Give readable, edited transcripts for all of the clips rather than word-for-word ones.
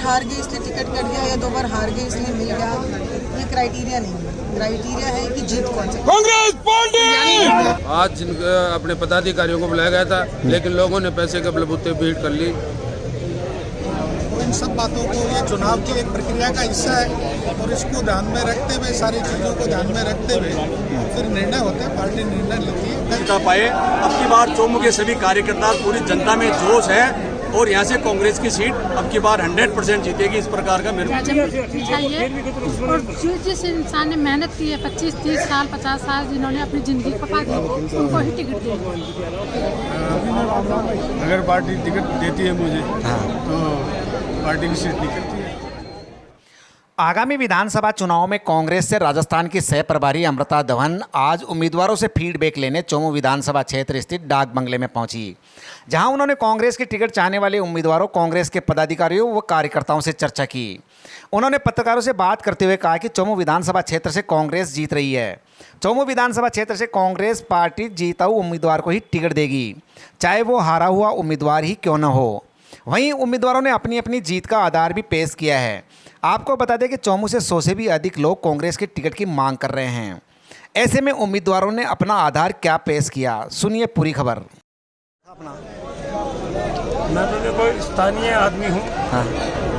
हार गई इसलिए टिकट कट गया या 2 बार हार गई इसलिए मिल गया, ये क्राइटेरिया नहीं है। क्राइटेरिया है कि जीत कौन सी। कांग्रेस पार्टी आज अपने पदाधिकारियों को बुलाया गया था, लेकिन लोगों ने पैसे के बलबूते भीड़ कर ली। इन सब बातों को, ये चुनाव की एक प्रक्रिया का हिस्सा है और इसको ध्यान में रखते हुए, सारी चीज़ों को ध्यान में रखते हुए फिर निर्णय होता है, पार्टी निर्णय लेती है। जीता पाए। अब की बार चौमू के सभी कार्यकर्ता, पूरी जनता में जोश है और यहाँ से कांग्रेस की सीट अब की बार 100% जीतेगी। इस प्रकार का मेरे और जिस इंसान ने मेहनत की है 25-30 साल 50 साल, जिन्होंने अपनी जिंदगी खपा दी, उनको ही टिकट दे। अगर पार्टी टिकट देती है मुझे तो पार्टी की सीट निकलती है। आगामी विधानसभा चुनाव में कांग्रेस से राजस्थान की सह प्रभारी अमृता धवन आज उम्मीदवारों से फीडबैक लेने चौमू विधानसभा क्षेत्र स्थित डाक बंगले में पहुंची, जहां उन्होंने कांग्रेस की टिकट चाहने वाले उम्मीदवारों, कांग्रेस के पदाधिकारियों व कार्यकर्ताओं से चर्चा की। उन्होंने पत्रकारों से बात करते हुए कहा कि चौमू विधानसभा क्षेत्र से कांग्रेस जीत रही है। चौमू विधानसभा क्षेत्र से कांग्रेस पार्टी जीताऊ उम्मीदवार को ही टिकट देगी, चाहे वो हारा हुआ उम्मीदवार ही क्यों न हो। वहीं उम्मीदवारों ने अपनी अपनी जीत का आधार भी पेश किया है। आपको बता दें कि चौमू से 100 से भी अधिक लोग कांग्रेस की टिकट की मांग कर रहे हैं। ऐसे में उम्मीदवारों ने अपना आधार क्या पेश किया, सुनिए पूरी खबर। मैं तो देखो स्थानीय आदमी हूँ।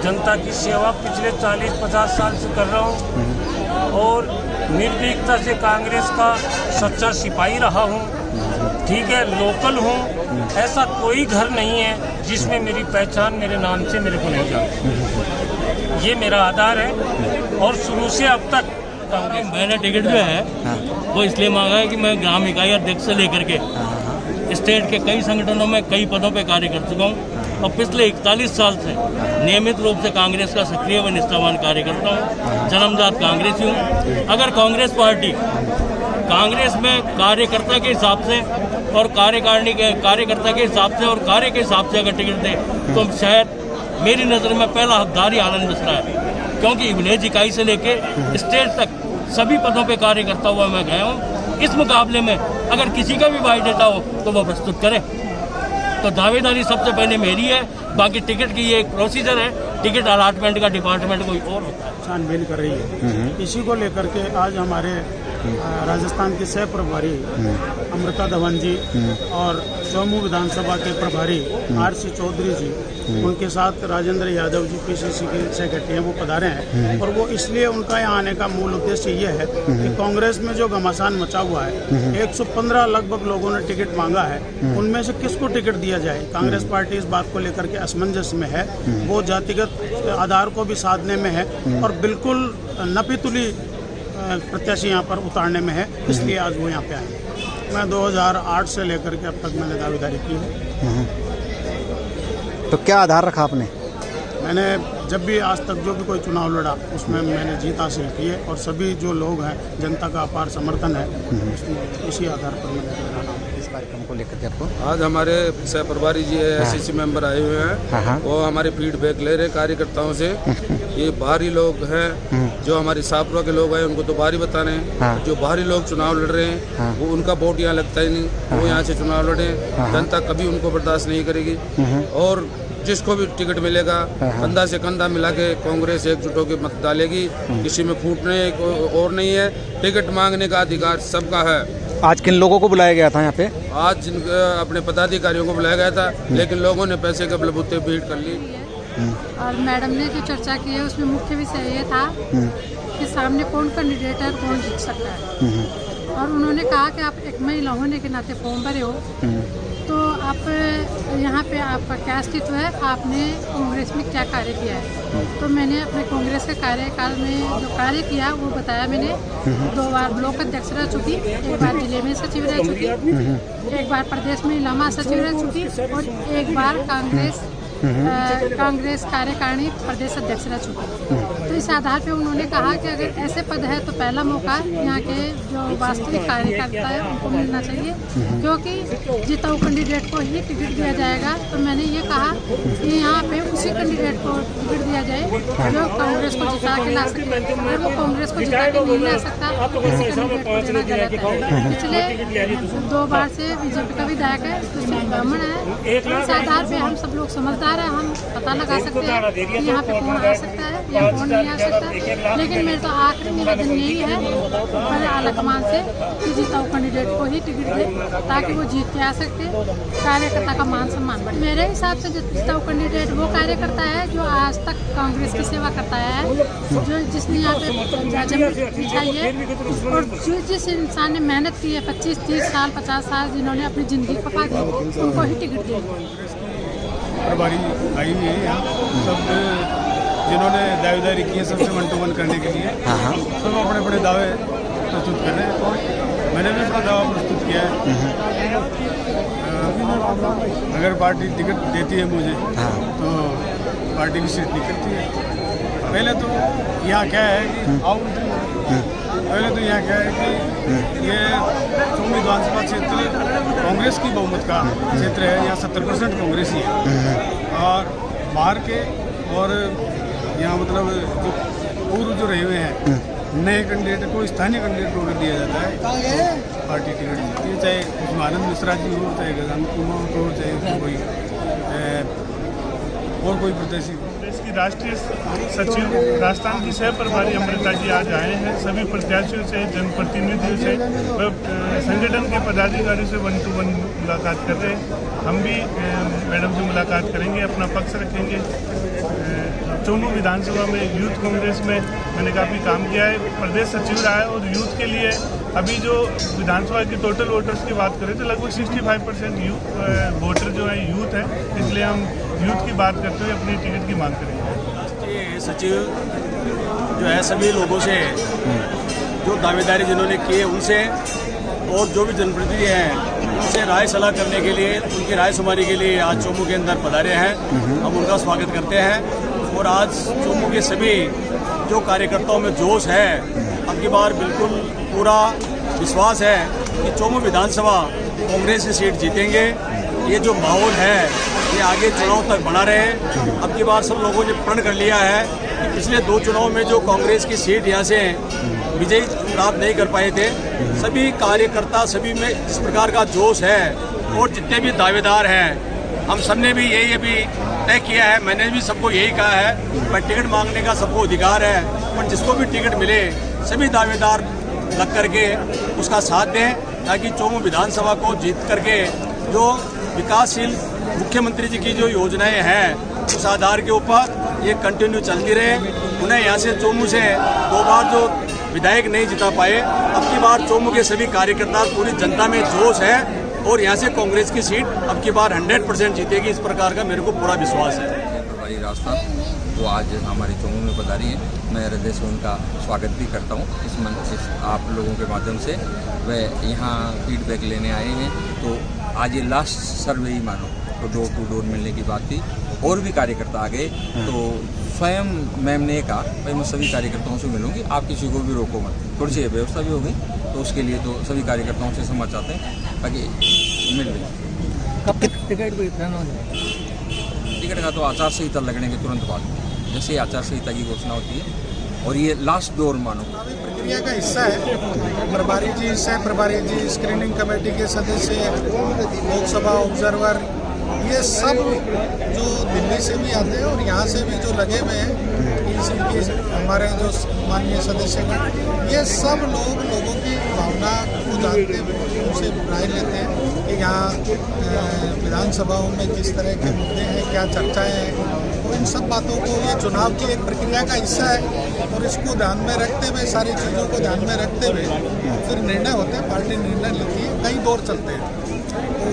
जनता की सेवा पिछले 40-50 साल से कर रहा हूँ और निर्भीकता से कांग्रेस का सच्चा सिपाही रहा हूँ। ठीक है, लोकल हूँ। ऐसा कोई घर नहीं है जिसमें मेरी पहचान मेरे नाम से मेरे को नहीं जाती। ये मेरा आधार है और शुरू से अब तक मैंने टिकट जो है वो इसलिए मांगा है कि मैं ग्राम इकाई अध्यक्ष से लेकर के स्टेट के कई संगठनों में कई पदों पर कार्य कर चुका हूँ और पिछले 41 साल से नियमित रूप से कांग्रेस का सक्रिय व निष्ठावान कार्यकर्ता हूँ। जन्मजात कांग्रेसी हूँ। अगर कांग्रेस पार्टी कांग्रेस में कार्यकर्ता के हिसाब से और कार्यकारिणी के कार्यकर्ता के हिसाब से और कार्य के हिसाब से अगर टिकट दे तो शायद मेरी नज़र में पहला हकदार आनंद मिश्रा है, क्योंकि विलेज इकाई से लेके स्टेट तक सभी पदों पे कार्य करता हुआ मैं गया हूँ। इस मुकाबले में अगर किसी का भी बायोडाटा हो तो वो प्रस्तुत करे। तो दावेदारी सबसे पहले मेरी है, बाकी टिकट की ये एक प्रोसीजर है, टिकट अलॉटमेंट का डिपार्टमेंट कोई और होता है। छानबीन कर रही है। इसी को लेकर के आज हमारे राजस्थान की सह प्रभारी अमृता धवन जी और चौमू विधानसभा के प्रभारी RC चौधरी जी, उनके साथ राजेंद्र यादव जी PCC के सेक्रेटरी हैं, वो पधारे हैं। और वो इसलिए उनका यहाँ आने का मूल उद्देश्य ये है कि कांग्रेस में जो घमासान मचा हुआ है, 115 लगभग लोगों ने टिकट मांगा है, उनमें से किसको टिकट दिया जाए। कांग्रेस पार्टी इस बात को लेकर के असमंजस में है, वो जातिगत आधार को भी साधने में है और बिल्कुल नपीतुली प्रत्याशी यहाँ पर उतारने में है, इसलिए आज वो यहाँ पे आए। मैं 2008 से लेकर के अब तक मैंने दावेदारी की है। तो क्या आधार रखा आपने? मैंने जब भी आज तक जो भी कोई चुनाव लड़ा उसमें मैंने जीत हासिल की है और सभी जो लोग हैं, जनता का अपार समर्थन है, इसी आधार पर मैंने इस कार्यक्रम को लेकर के आपको। आज हमारे सह प्रभारी जी SCC मेंबर आए हुए हैं, वो हमारे फीडबैक ले रहे कार्यकर्ताओं से। ये बाहरी लोग हैं, जो हमारी सापुरा के लोग हैं उनको तो बाहरी बता रहे हैं। जो बाहरी लोग चुनाव लड़ रहे हैं वो उनका वोट यहाँ लगता ही नहीं, वो यहाँ से चुनाव लड़े। जनता कभी उनको बर्दाश्त नहीं करेगी और जिसको भी टिकट मिलेगा कंधा से कंधा मिला के कांग्रेस एकजुट होकर मत डालेगी। किसी में फूटने और नहीं है, टिकट मांगने का अधिकार सबका है। आज किन लोगों को बुलाया गया था यहाँ पे? आज अपने पदाधिकारियों को बुलाया गया था, लेकिन लोगों ने पैसे के बलबूते भीड़ कर ली। और मैडम ने जो चर्चा की है उसमें मुख्य विषय ये था कि सामने कौन कैंडिडेट है, कौन जीत सकता है। और उन्होंने कहा कि आप एक महिला होने के नाते फॉर्म भरे हो, तो आप यहाँ पे आपका क्या अस्तित्व है, आपने कांग्रेस में क्या कार्य किया है। तो मैंने अपने कांग्रेस के कार्यकाल में जो कार्य किया वो बताया। मैंने 2 बार ब्लॉक अध्यक्ष रह चुकी, 1 बार जिले में सचिव रह चुकी, 1 बार प्रदेश में महिला सचिव रह चुकी और 1 बार कांग्रेस कार्यकारिणी प्रदेश अध्यक्ष रह चुकी। तो इस आधार पे उन्होंने कहा कि अगर ऐसे पद है तो पहला मौका यहाँ के जो वास्तविक कार्यकर्ता है उनको मिलना चाहिए, क्योंकि जिताऊ कैंडिडेट को ही टिकट दिया जाएगा। तो मैंने ये कहा कि यहाँ पे उसी कैंडिडेट को टिकट दिया जाए जो कांग्रेस को जिता के ला सके। अगर वो कांग्रेस को जिता के नहीं ला सकता तो किसी कैंडिडेट को देना गलत है। पिछले 2 बार से BJP का विधायक है, तो ब्राह्मण है। इस आधार पर हम सब लोग समझदार उम्मीदवार है, हम पता लगा सकते हैं कि यहाँ पे कौन आ सकता है या कौन नहीं आ सकता है। लेकिन मेरे तो आखिरी निवेदन यही है मेरे आलाकमान से कि जीता हुआ कैंडिडेट को ही टिकट दे, ताकि वो जीत के आ सकते, कार्यकर्ता का मान सम्मान बढ़े। मेरे हिसाब से जो जीता हुआ कैंडिडेट वो कार्यकर्ता है जो आज तक कांग्रेस की सेवा करता है, जो जिसने यहाँ पे जमीन बिछाई है, और जो जिस इंसान ने मेहनत की है 25-30 साल 50 साल, जिन्होंने अपनी ज़िंदगी खपा दी, उनको ही टिकट दे। प्रभारी आई हुई है यहाँ, सब जिन्होंने दावेदारी की है सबसे 1 to 1 करने के लिए सब अपने अपने दावे प्रस्तुत कर रहे हैं। मैंने भी अपना दावा प्रस्तुत किया है। अगर पार्टी टिकट देती है मुझे तो पार्टी की सीट निकलती है। पहले तो यहाँ क्या है कि पहले तो यहाँ क्या है कि ये चौमू विधानसभा क्षेत्र कांग्रेस की बहुमत का क्षेत्र है। यहाँ 70% कांग्रेस ही है, और बाहर के और यहाँ मतलब जो पूर्व जो रहे हुए हैं नए कैंडिडेट को स्थानीय कैंडिडेट को दिया जाता है, पार्टी टिकट देती है। चाहे उसमें आनंद मिश्रा जी हो, चाहे गजानन कुमार हो, चाहे कोई और कोई प्रत्याशी हो। इसकी राष्ट्रीय सचिव राजस्थान की सह प्रभारी अमृता जी आज आए हैं। सभी प्रत्याशियों से, जनप्रतिनिधियों से, संगठन के पदाधिकारियों से 1 to 1 मुलाकात कर रहे हैं। हम भी मैडम से मुलाकात करेंगे, अपना पक्ष रखेंगे। चौमू विधानसभा में यूथ कांग्रेस में मैंने काफ़ी काम किया है, प्रदेश सचिव रहा है, और यूथ के लिए अभी जो विधानसभा के टोटल वोटर्स की बात करें तो लगभग 65% वोटर जो है यूथ है, इसलिए हम यूथ की बात करते हुए अपनी टिकट की मांग करेंगे। ये सचिव जो है सभी लोगों से जो दावेदारी जिन्होंने की है उनसे, और जो भी जनप्रतिनिधि हैं उनसे राय सलाह करने के लिए, उनकी राय शुमारी के लिए आज चौमू के अंदर पधारे हैं। हम उनका स्वागत करते हैं, और आज चौमू के सभी जो कार्यकर्ताओं में जोश है, अब की बार बिल्कुल पूरा विश्वास है कि चौमू विधानसभा कांग्रेस की सीट जीतेंगे। ये जो माहौल है ये आगे चुनाव तक बना रहे। अब की बार सब लोगों ने प्रण कर लिया है कि पिछले 2 चुनाव में जो कांग्रेस की सीट यहाँ से विजयी प्राप्त नहीं कर पाए थे, सभी कार्यकर्ता सभी में इस प्रकार का जोश है, और जितने भी दावेदार हैं हम सब ने भी यही अभी तय किया है। मैंने भी सबको यही कहा है, पर टिकट मांगने का सबको अधिकार है, पर जिसको भी टिकट मिले सभी दावेदार लग करके उसका साथ दें, ताकि चौमू विधानसभा को जीत करके जो विकासशील मुख्यमंत्री जी की जो योजनाएं हैं उस आधार के ऊपर ये कंटिन्यू चलती रहे। उन्हें यहाँ से चौमू से 2 बार जो विधायक नहीं जिता पाए, अब की बार चौमू के सभी कार्यकर्ता, पूरी जनता में जोश है, और यहाँ से कांग्रेस की सीट अब की बार 100% जीतेगी, इस प्रकार का मेरे को पूरा विश्वास है। प्रभारी राजस्थान वो आज हमारे चौमू में पधारी हैं, मैं हृदय से उनका स्वागत भी करता हूँ। इस मंच से आप लोगों के माध्यम से वे यहाँ फीडबैक लेने आए हैं, तो आज ये लास्ट सर्वे ही मानो तो डोर टू डोर मिलने की बात थी, और भी कार्यकर्ता आ गए। तो स्वयं मैम ने कहा भाई मैं सभी कार्यकर्ताओं से मिलूंगी, आप किसी को भी रोको मत। थोड़ी सी व्यवस्था भी हो गई, तो उसके लिए तो सभी कार्यकर्ताओं से क्षमा चाहते हैं, बाकी मिल गई। कब तक टिकट भी प्लान हो जाए? टिकट का तो आचार संहिता लगने के तुरंत बाद, जैसे ही आचार संहिता की घोषणा होती है, और ये लास्ट डोर मानो प्रक्रिया का हिस्सा है। प्रभारी जी, सह प्रभारी जी, स्क्रीनिंग कमेटी के सदस्य, लोकसभा ऑब्जर्वर, ये सब जो दिल्ली से भी आते हैं और यहाँ से भी जो लगे हुए हैं, हमारे जो माननीय सदस्यगण, ये सब लोगों की भावना को जानते हुए उनसे राय लेते हैं कि यहाँ विधानसभाओं में किस तरह के मुद्दे हैं, क्या चर्चाएं हैं। तो इन सब बातों को, ये चुनाव की एक प्रक्रिया का हिस्सा है, और इसको ध्यान में रखते हुए, सारी चीज़ों को ध्यान में रखते हुए फिर निर्णय होते हैं, पार्टी निर्णय लेती है, कई दौर चलते हैं। तो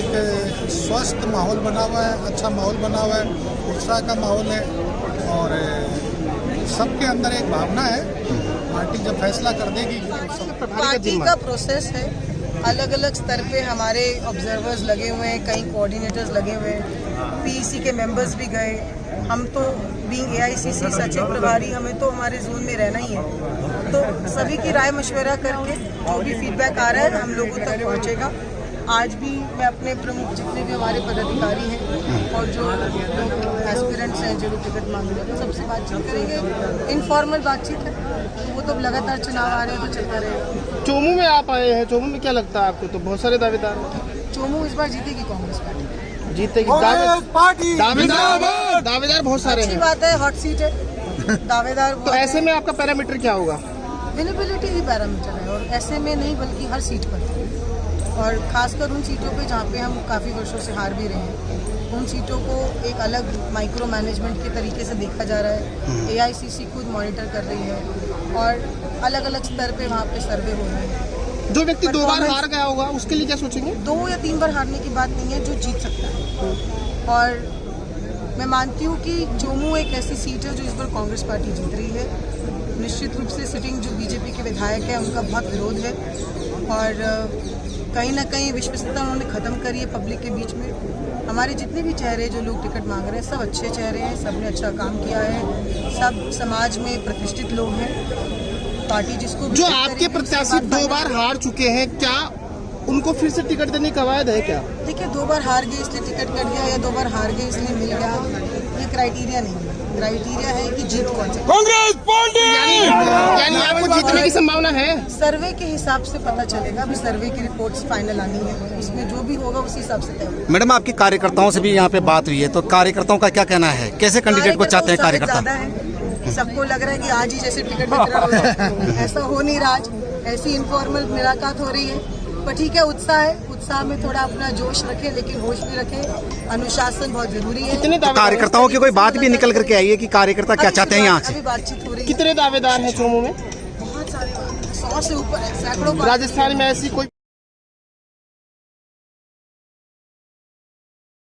एक स्वस्थ माहौल बना हुआ है, अच्छा माहौल बना हुआ है, उत्साह का माहौल है, और सबके अंदर एक भावना है, पार्टी जब फैसला कर देगी तो पार्टी का प्रोसेस है। अलग अलग स्तर पे हमारे ऑब्जर्वर्स लगे हुए हैं, कई कोऑर्डिनेटर्स लगे हुए हैं, पीईसी के मेंबर्स भी गए। हम तो बीइंग एआईसीसी सचिव प्रभारी, हमें तो हमारे जोन में रहना ही है, तो सभी की राय मशवरा करके जो भी फीडबैक आ रहा है हम लोगों तक पहुँचेगा। आज भी मैं अपने प्रमुख जितने भी हमारे पदाधिकारी हैं और जो एस्पिरेंट्स हैं जो टिकट मांग रहे हैं सबसे बातचीत करेंगे। इनफॉर्मल बातचीत है, तो वो तो लगातार चुनाव आ रहे हैं तो चलता रहेगा। चौमू में आप आए हैं, चौमू में क्या लगता है आपको? तो बहुत सारे दावेदार हैं। चौमू इस बार जीतेगी कांग्रेस पार्टी। जीतेगी। दावेदार बहुत सारे अच्छी हैं, बात है, हॉट सीट है, दावेदार तो ऐसे में आपका पैरामीटर क्या होगा? विनेबिलिटी ही पैरामीटर है, और ऐसे में नहीं बल्कि हर सीट पर, और खासकर उन सीटों पे जहाँ पे हम काफ़ी वर्षों से हार भी रहे हैं, उन सीटों को एक अलग माइक्रो मैनेजमेंट के तरीके से देखा जा रहा है। AICC खुद मॉनिटर कर रही है और अलग अलग स्तर पे वहाँ पे सर्वे हो रहे हैं। जो व्यक्ति 2 बार हार गया होगा उसके लिए क्या सोचेंगे? 2 या 3 बार हारने की बात नहीं है, जो जीत सकता है। और मैं मानती हूँ कि चोमू एक ऐसी सीट है जो इस बार कांग्रेस पार्टी जीत रही है। निश्चित रूप से सिटिंग जो BJP के विधायक हैं उनका बहुत विरोध है, और कहीं ना कहीं विश्वसनीयता उन्होंने ख़त्म करी है पब्लिक के बीच में। हमारे जितने भी चेहरे जो लोग टिकट मांग रहे हैं सब अच्छे चेहरे हैं, सब ने अच्छा काम किया है, सब समाज में प्रतिष्ठित लोग हैं। पार्टी जिसको जो आपके प्रत्याशी 2 बार हार चुके हैं, क्या उनको फिर से टिकट देने की कवायद है क्या? देखिए, 2 बार हार गए इसलिए टिकट कट गया या 2 बार हार गए इसलिए मिल गया, ये क्राइटेरिया नहीं है। क्राइटेरिया है कि जीत कौन सी कांग्रेस पार्टी, यानी आपको जीतने की संभावना है? सर्वे के हिसाब से पता चलेगा। अभी सर्वे की रिपोर्ट्स फाइनल आनी है, उसमें जो भी होगा उसी हिसाब से तय होगा। मैडम, आपकी कार्यकर्ताओं से भी यहाँ पे बात हुई है, तो कार्यकर्ताओं का क्या कहना है, कैसे कैंडिडेट को चाहते हैं कार्यकर्ता? ज्यादा है, सबको लग रहा है कि आज ही जैसे टिकट वितरण हो जाए, ऐसा हो नहीं रहा आज, ऐसी इनफॉर्मल मुलाकात हो रही है। पर ठीक है, उत्साह है, उत्साह में थोड़ा अपना जोश रखे, लेकिन होश भी रखे, अनुशासन बहुत जरूरी है। तो कार्यकर्ताओं की कोई बात भी निकल करके आई है कि कार्यकर्ता क्या चाहते हैं यहाँ से? अभी बातचीत हो रही है। कितने दावेदार हैं चोमू में? बहुत सारे, 100 से ऊपर है, सैकड़ों। राजस्थान में ऐसी कोई